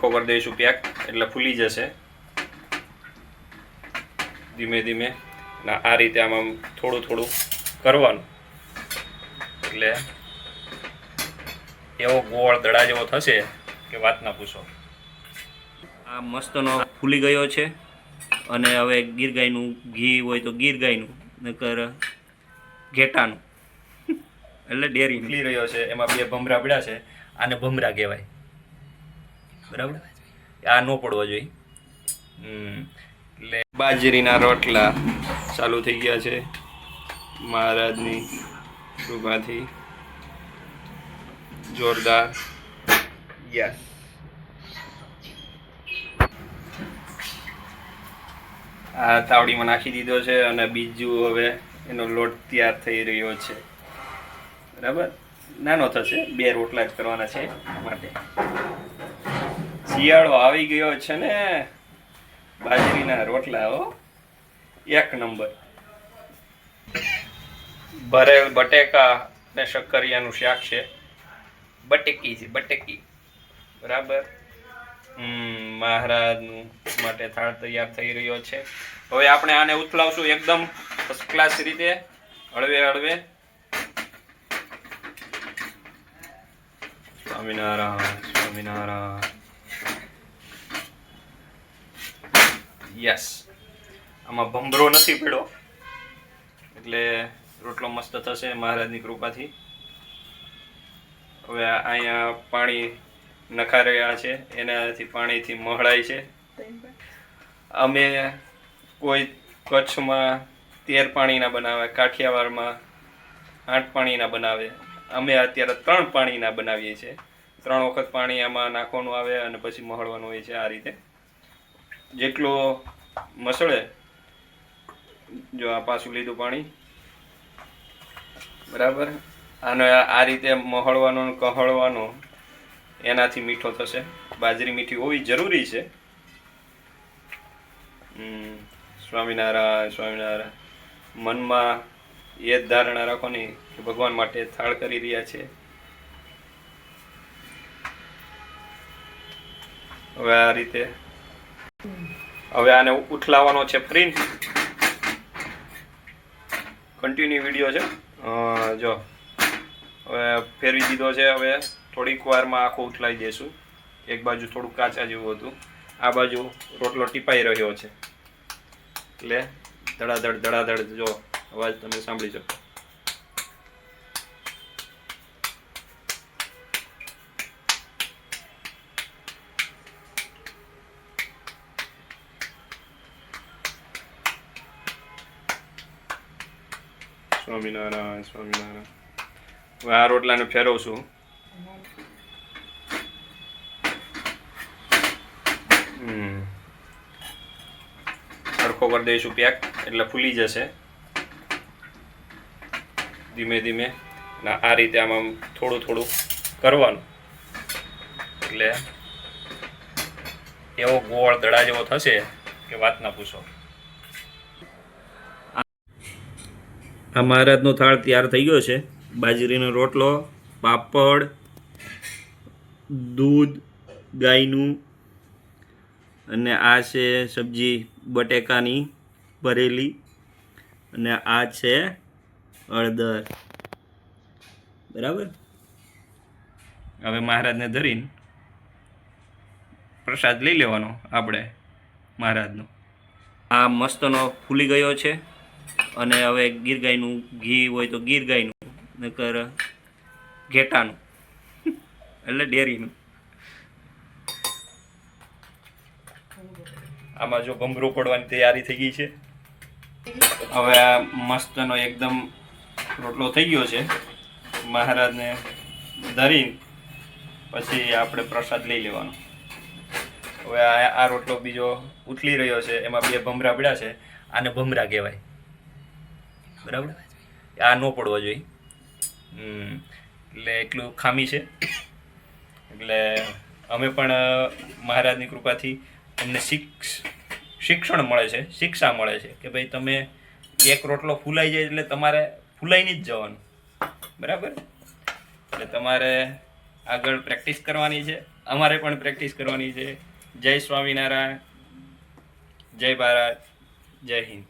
સરખો કરી દઈશું પેક, એટલે ફૂલી જશે ધીમે ધીમે. અને આ રીતે આમાં થોડું થોડું કરવાનું, એટલે એવો ગોળ દડા જેવો થશે કે વાત ના પૂછો. આ મસ્તનો ફૂલી ગયો છે. અને હવે ગીર ગાયનું ઘી હોય તો ગીર ગાયનું, નકર ઘેટાનું એટલે ડેરી ફૂલી રહ્યો છે. એમાં 2 ભમરા પડ્યા છે. આને ભમરા કહેવાય, બરાબર. આ ન પડવો જોઈએ. એટલે બાજરીના રોટલા ચાલુ થઈ ગયા છે મહારાજની કૃપાથી. જોરદાર. યસ. આ તાવડીમાં નાખી દીધો છે અને બીજું હવે એનો લોટ તૈયાર થઈ રહ્યો છે, બરાબર. નાનો થશે, 2 રોટલા જ કરવાના છે માટે. શિયાળો આવી ગયો છે ને, બાજરીના રોટલા હો, 1 નંબર. ભરેલ બટેકા અને શક્કરિયાનું શાક છે. બટેકી છે, બટેકી, બરાબર. મહારાજનું માટે થાળ તૈયાર થઈ રહ્યો છે. હવે આપણે આને ઉથલાવશું એકદમ ફર્સ્ટ ક્લાસ રીતે, હળવે હળવે. સ્વામિનારાયણ, સ્વામિનારાયણ. યસ. આમાં ભમરો નથી પડ્યો એટલે રોટલો મસ્ત થશે મહારાજની કૃપાથી. હવે અહીંયા પાણી નખા રહ્યા છે, એનાથી પાણીથી મહળાય છે. અમે કોઈ કચ્છમાં 13 પાણીના બનાવે, કાઠિયાવાડમાં 8 પાણીના બનાવે. અમે અત્યારે 3 પાણીના બનાવીએ છીએ. 3 વખત પાણી આમાં નાખવાનું આવે અને પછી મહળવાનું હોય છે. આ રીતે જેટલો મસળે, જો આ પાછું લીધું પાણી, બરાબર. આનો આ રીતે મહળવાનો કહળવાનો, એનાથી મીઠો થશે. બાજરી મીઠી હોવી જરૂરી છે. સ્વામિનારાયણ, સ્વામિનારાયણ. મનમાં એ જ ધારણા રાખવાની કે ભગવાન માટે થાળ કરી રહ્યા છે. હવે આ રીતે હવે આને ઉથલાવવાનો છે ફરી. કન્ટિન્યુ વિડીયો છે. જો હવે ફેરવી દીધો છે. હવે થોડીક વારમાં આખો ઉથલાઈ દઈશું. એક બાજુ થોડું કાચા જેવું હતું, આ બાજુ રોટલો ટીપાઈ રહ્યો છે, એટલે ધડાધડ ધડાધડ જો અવાજ તમે સાંભળી શકો. સ્વામિનારાયણ, સ્વામિનારાયણ. હવે આ રોટલાને ફેરવશું. સરખો કરી દઈશું પેક, એટલે ફૂલી જશે ધીમે ધીમે. અને આ રીતે આમાં થોડું થોડું કરવાનું, એટલે એવો ગોળ દડા જેવો થશે કે વાત ના પૂછો. આ મહારાજનો થાળ તૈયાર થઈ ગયો છે. બાજરીનો રોટલો, પાપડ, દૂધ ગાયનું, અને આ છે સબ્જી બટેકાની ભરેલી, અને આ છે હળદર, બરાબર. હવે મહારાજને ધરીને પ્રસાદ લઈ લેવાનો આપણે મહારાજનો. આ મસ્તનો ફૂલી ગયો છે. અને હવે ગીર ગાયનું ઘી હોય તો ગીર ગાયનું, નકર ઘેટાનું એટલે ડેરીનું. આમાં જો ભમરો પડવાની તૈયારી થઈ ગઈ છે. હવે આ મસ્તનો એકદમ રોટલો થઈ ગયો છે. મહારાજને ધરીને પછી આપણે પ્રસાદ લઈ લેવાનો. હવે આ રોટલો બીજો ઉથલી રહ્યો છે, એમાં 2 ભમરા પડ્યા છે. આને ભમરા કહેવાય, બરાબર. આ ન પડવો જોઈએ. એટલે એટલું ખામી છે. એટલે અમે પણ મહારાજની કૃપાથી અમને શિક્ષણ મળે છે, શિક્ષા મળે છે કે ભાઈ તમે એક રોટલો ફૂલાઈ જાય એટલે તમારે ફૂલાઈને જ જવાનું, બરાબર. એટલે તમારે આગળ પ્રેક્ટિસ કરવાની છે. અમારે પણ પ્રેક્ટિસ કરવાની છે. જય સ્વામિનારાયણ, જય ભારત, જય હિન્દ.